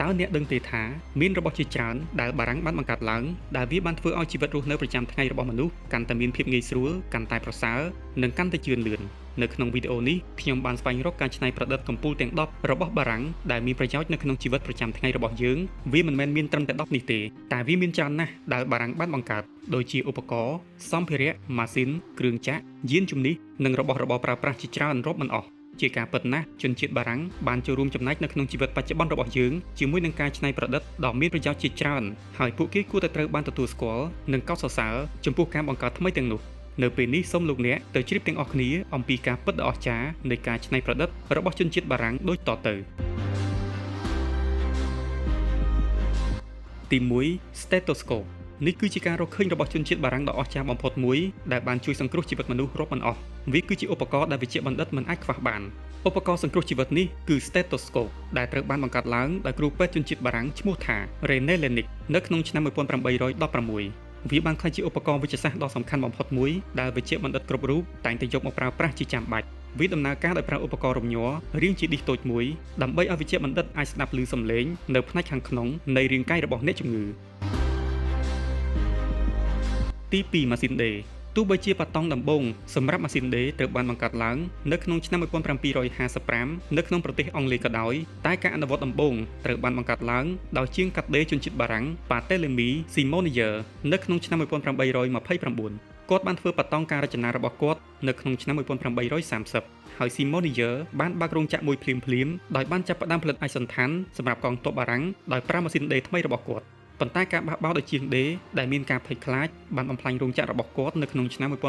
តើអ្នកដឹងទេថាមានរបស់ជាច្រើនដែលបារាំងបានបង្កើតឡើងដែលវាបានធ្វើឲ្យជីវិតរស់នៅប្រចាំថ្ងៃរបស់មនុស្សកាន់តែមានភាពងាយស្រួលកាន់តែប្រសើរនិងកាន់តែជឿនលឿននៅក្នុងវីដេអូនេះខ្ញុំបានស្វែងរកការច្នៃប្រឌិតកំពូលទាំង10របស់បារាំងដែលមានប្រយោជន៍នៅក្នុងជីវិតប្រចាំថ្ងៃរបស់យើងវាមិនមែនមានត្រឹមតែ10នេះទេតែវាមានច្រើនណាស់ដែលបារាំងបានបង្កើតដូចជាឧបករណ៍សម្ភារៈម៉ាស៊ីនគ្រឿងចក្រយានជំនិះនិងរបស់របរប្រើប្រាស់ជាច្រើនរាប់មិនអស់ជាការពិតណាស់ជនជាតិបារាំងបានចូលរួមចំណែកនៅក្នុងជីវិតបច្ចុប្បន្នរបស់យើងជាមួយនឹងការច្នៃប្រឌិតដ៏មានប្រយោជន៍ជាច្រើនហើយពួកគេគួរតែត្រូវបានទទួលស្គាល់និងកោតសរសើរចំពោះការបង្កើតថ្មីទាំងនោះនៅពេលនេះសូមលោកអ្នកទៅជ្រាបទាំងអស់គ្នាអំពីការពិតដ៏អស្ចារ្យនៃការច្នៃប្រឌិតរបស់ជនជាតិបារាំងដូចតទៅទី1 Stethoscope នេះគឺជាការរកឃើញរបស់ជនជាតិបារាំងដ៏អស្ចារ្យបំផុតមួយដែលបានជួយសង្គ្រោះជីវិតមនុស្សរាប់មិនអស់វាគឺជាឧបករណ៍ដែលវិជ្ជាបណ្ឌិតមិនអាចខ្វះបានឧបករណ៍សង្គ្រោះជីវិតនេះគឺ Stethoscope ដែលត្រូវបានបង្កើតឡើងដោយគ្រូពេទ្យជនជាតិបារាំងឈ្មោះថា René Laennec នៅក្នុងឆ្នាំ1816វាបានក្លាយជាឧបករណ៍វិទ្យាសាស្ត្រដ៏សំខាន់បំផុតមួយដែលវិជ្ជាបណ្ឌិតគ្រប់រូបតែងតែយកមកប្រើប្រាស់ជាចាំបាច់វាដំណើរការដោយប្រើឧបករណ៍រំញ័ររាងជាឌីសតូចមួយដើម្បីឲ្យវិជ្ជាបណ្ឌិតអាចស្ដាប់ឮសំឡេងនៅផ្នែកខាងក្នុងនៃរាងកាយរបស់អ្នកជំងឺទី2ម៉ាស៊ីនដេរទោះបីជាប៉ាតុងដំបូងសម្រាប់ម៉ាស៊ីនដេរត្រូវបានបង្កើតឡើងនៅក្នុងឆ្នាំ1755នៅក្នុងប្រទេសអង់គ្លេសក៏ដោយតែការអនុវត្តដំបូងត្រូវបានបង្កើតឡើងដោយជាងកាត់ដេរជនជាតិបារាំង Barthélemy Simonier នៅក្នុងឆ្នាំ1829គាត់បានធ្វើប៉ាតុងការរចនារបស់គាត់នៅក្នុងឆ្នាំ1830ហើយ Simonier បានបើករោងចក្រមួយភ្លាមៗដោយបានចាប់ផ្ដើមផលិតឯកសណ្ឋានសម្រាប់កងទ័ពបារាំងដោយប្រើម៉ាស៊ីនដេរថ្មីរបស់គាត់ប៉ុន្តែការបះបោរដោយជាងដេរដែលមានការភ័យខ្លាចបានបំផ្លាញរោងចក្ររបស់គាត់នៅក្នុងឆ្នាំ1831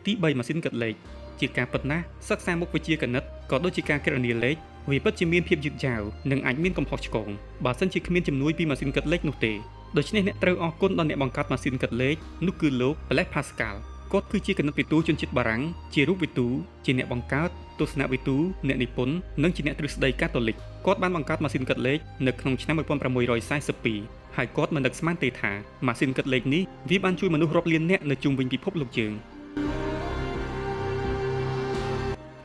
ទី3ម៉ាស៊ីនគិតលេខជាការពិតណាស់សិក្សាមុខវិជ្ជាគណិតក៏ដូចជាការគណនាលេខវាពិតជាមានភាពយឺតយ៉ាវនិងអាចមានកំហុសឆ្គងបើសិនជាគ្មានជំនួយពីម៉ាស៊ីនគិតលេខនោះទេដូច្នេះអ្នកត្រូវអរគុណដល់អ្នកបង្កើតម៉ាស៊ីនគិតលេខនោះគឺលោក Blaise Pascalគាត់គឺជាគណិតវិទូជនជាតិបារាំងជារូបវិទូជាអ្នកបង្កើតទស្សនវិទូអ្នកនិពន្ធនិងជាអ្នកទ្រឹស្ដីកាតូលិកគាត់បានបង្កើតម៉ាស៊ីនគិតលេខនៅក្នុងឆ្នាំ1642ហើយគាត់មិននឹកស្មានទេថាម៉ាស៊ីនគិតលេខនេះវាបានជួយមនុស្សរាប់លាននាក់នៅជុំវិញពិភពលោកយើង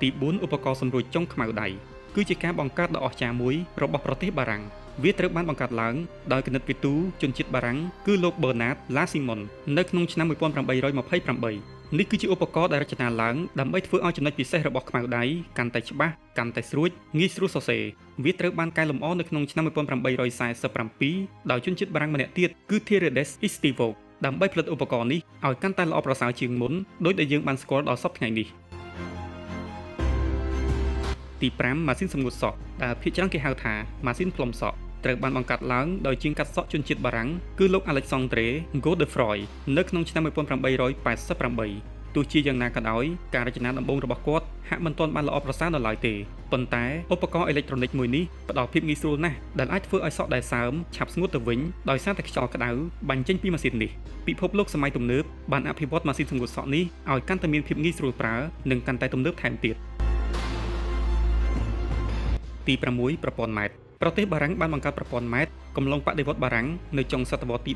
ទី4ឧបករណ៍សម្រួចចុងខ្មៅដៃគឺជាការបង្កើតដ៏អស្ចារ្យមួយរបស់ប្រទេសបារាំងវាត្រូវបានបង្កើតឡើងដោយគណិតវិទូជនជាតិបារាំងគឺលោក Bernard Lasimonde នៅក្នុងឆ្នាំ1828នេះគឺជាឧបករណ៍ដែលរចនាឡើងដើម្បីធ្វើឲ្យចំណុចពិសេសរបស់ខ្មៅដៃកាន់តែច្បាស់កាន់តែស្រួចងាយស្រួលសរសេរវាត្រូវបានកែលម្អនៅក្នុងឆ្នាំ1847ដោយជនជាតិបារាំងម្នាក់ទៀតគឺ Thierry Estiveau ដើម្បីផលិតឧបករណ៍នេះឲ្យកាន់តែល្អប្រសើរជាងមុនដោយដែលយើងបានស្គាល់ដល់សព្វថ្ងៃនេះទី5ម៉ាស៊ីនសម្ងួតសក់ដែលភាគច្រើនគេហៅថាម៉ាស៊ីនផ្លុំសក់ត្រូវបានបង្កើតឡើងដោយជាងកាត់សក់ជនជាតិបារាំងគឺលោក Alexandre Godefroy នៅក្នុងឆ្នាំ1888ទោះជាយ៉ាងណាក៏ដោយការរចនាដំបូងរបស់គាត់ហាក់មិនទាន់បានល្អប្រសើរនៅឡើយទេប៉ុន្តែឧបករណ៍អេឡិចត្រូនិកមួយនេះផ្ដល់ភាពងាយស្រួលណាស់ដែលអាចធ្វើឲ្យសក់ដែលសើមឆាប់ស្ងួតទៅវិញដោយសារតែខ្យល់ក្តៅបាញ់ចេញពីម៉ាស៊ីននេះពិភពលោកសម័យទំនើបបានអភិវឌ្ឍម៉ាស៊ីនសម្ងួតសក់នេះឲ្យកាន់តែមានភាពងាយស្រួលប្រើនិងកាន់តែទំនើបថែមទៀតទី6ប្រព័ន្ធម៉ែត្រប្រទេសបារាំងបានបង្កើតប្រព័ន្ធម៉ែត្រកំឡុងបដិវត្តន៍បារាំងនៅចុងសតវត្សទី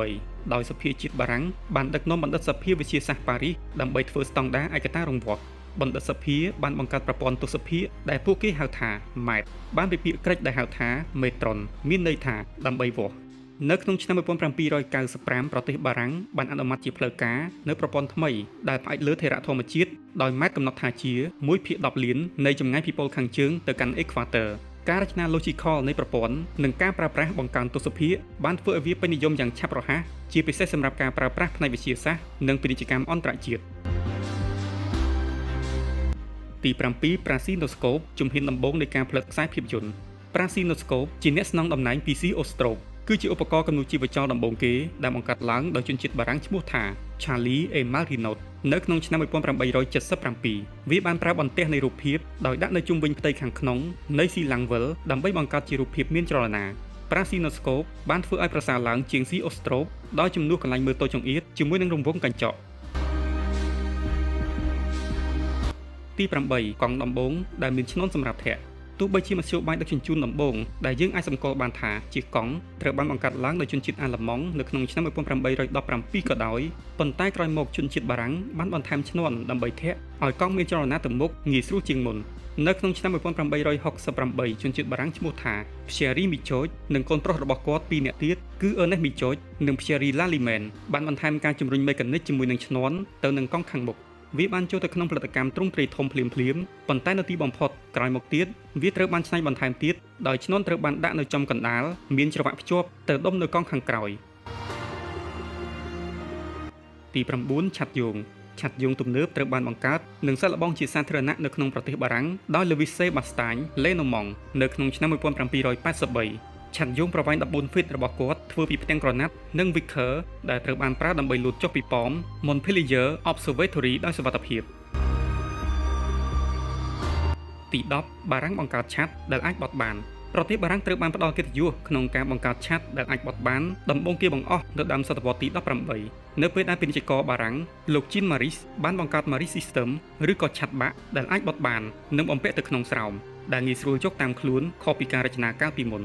18ដោយសភាជាតិបារាំងបានដឹកនាំបណ្ឌិតសភាវិទ្យាសាស្ត្រប៉ារីសដើម្បីធ្វើស្តង់ដារឯកតារង្វាស់បណ្ឌិតសភាបានបង្កើតប្រព័ន្ធទស្សភាគដែលពួកគេហៅថាម៉ែត្របានពីពាក្យក្រិចដែលហៅថាមេត្រុនមានន័យថាដើម្បីវាស់នៅក្នុងឆ្នាំ1795ប្រទេសបារាំងបានអនុម័តជាផ្លូវការនៅប្រព័ន្ធថ្មីដែលផ្អែកលើថេរធម្មជាតិដោយម៉ែត្រកំណត់ថាជា 1/10 លាននៃចម្ងាយពីប៉ូលខាងជើងទៅកាន់អេក្វាទ័រការរចនា logical នៃប្រព័ន្ធនិងការប្រើប្រាស់បង្កើនទស្សភាគបានធ្វើឲ្យវាពេញនិយមយ៉ាងឆាប់រហ័សជាពិសេសសម្រាប់ការប្រើប្រាស់ផ្នែកវិទ្យាសាស្ត្រនិងពាណិជ្ជកម្មអន្តរជាតិទី7 Prasinoscope ជំហានដំបូងនៃការផលិតខ្សែភាពយន្ត Prasinoscope ជាអ្នកស្នងតំណែង PC Ostrov គឺជាឧបករណ៍គំនូរជីវចលដំបូងគេដែលបង្កើតឡើងដោយជនជាតិបារាំងឈ្មោះថា Charlie et Marinotte នៅក្នុងឆ្នាំ1877វាបានប្រើបន្ទះនៃរូបភាពដោយដាក់នៅជុំវិញផ្ទៃខាងក្នុងនៃស៊ីឡាំងវិលដើម្បីបង្កើតជារូបភាពមានចលនា Prasinoscope បានធ្វើឲ្យប្រសើរឡើងជាង C Ostrov ដោយជំនួសកន្លែងមើលតូចចង្អៀតជាមួយនឹងរង្វង់កញ្ចក់ទី8កង់ដំបងដែលមានឈ្នាន់សម្រាប់ធាក់ ទោះបីជាមធ្យោបាយដឹកជញ្ជូនដំបូងដែលយើងអាចសម្គាល់បានថាជាកង់ត្រូវបានបង្កើតឡើងដោយជនជាតិអាល្លឺម៉ង់នៅក្នុងឆ្នាំ1817ក៏ដោយប៉ុន្តែក្រោយមកជនជាតិបារាំងបានបន្ថែមឈ្នាន់ដើម្បីធាក់ឲ្យកង់មានចលនាទៅមុខងាយស្រួលជាងមុននៅក្នុងឆ្នាំ1868ជនជាតិបារាំងឈ្មោះថា Pierre Michot និងកូនប្រុសរបស់គាត់ពីរនាក់ទៀតគឺ Ernest Michot និង Pierre Lalliman បានបន្ថែមការជំរុញមេកានិកជាមួយនឹងឈ្នាន់ទៅនឹងកង់ខាងមុខវាបានចូលទៅក្នុងផលិតកម្មទ្រង់ទ្រាយធំភ្លាមៗប៉ុន្តែនៅទីបំផុតក្រោយមកទៀតវាត្រូវបានច្នៃបន្ថែមទៀតដោយឈ្នាន់ត្រូវបានដាក់នៅចំកណ្ដាលមានច្រវាក់ភ្ជាប់ទៅដុំនៅកង់ខាងក្រោយទី9ឆ័ត្រយោងឆ័ត្រយោងទំនើបត្រូវបានបង្កើតនិងសាកល្បងជាសាធារណៈនៅក្នុងប្រទេសបារាំងដោយ Louis Sébastien Lenormand នៅក្នុងឆ្នាំ1783ឆ័ត្រយោងប្រវែង14 ហ្វីតរបស់គាត់ធ្វើពីផ្ទាំងក្រណាត់និង wicker ដែលត្រូវបានប្រើដើម្បីលោតចុះពីប៉ម Montpellier Observatory ដោយសុវត្ថិភាពទី10បារាំងបង្កើតឆ័ត្រដែលអាចបត់បានប្រទេសបារាំងត្រូវបានផ្ដល់កិត្តិយសក្នុងការបង្កើតឆ័ត្រដែលអាចបត់បានដំបូងគេបង្អស់នៅដើមសតវត្សទី18នៅពេលដែលពាណិជ្ជករបារាំងលោក Jean Marais បានបង្កើត Marais System ឬក៏ឆ័ត្របាក់ដែលអាចបត់បាននិងបំពាក់ទៅក្នុងស្រោមដែលងាយស្រួលយកតាមខ្លួនខុសពីការរចនាកាលពីមុន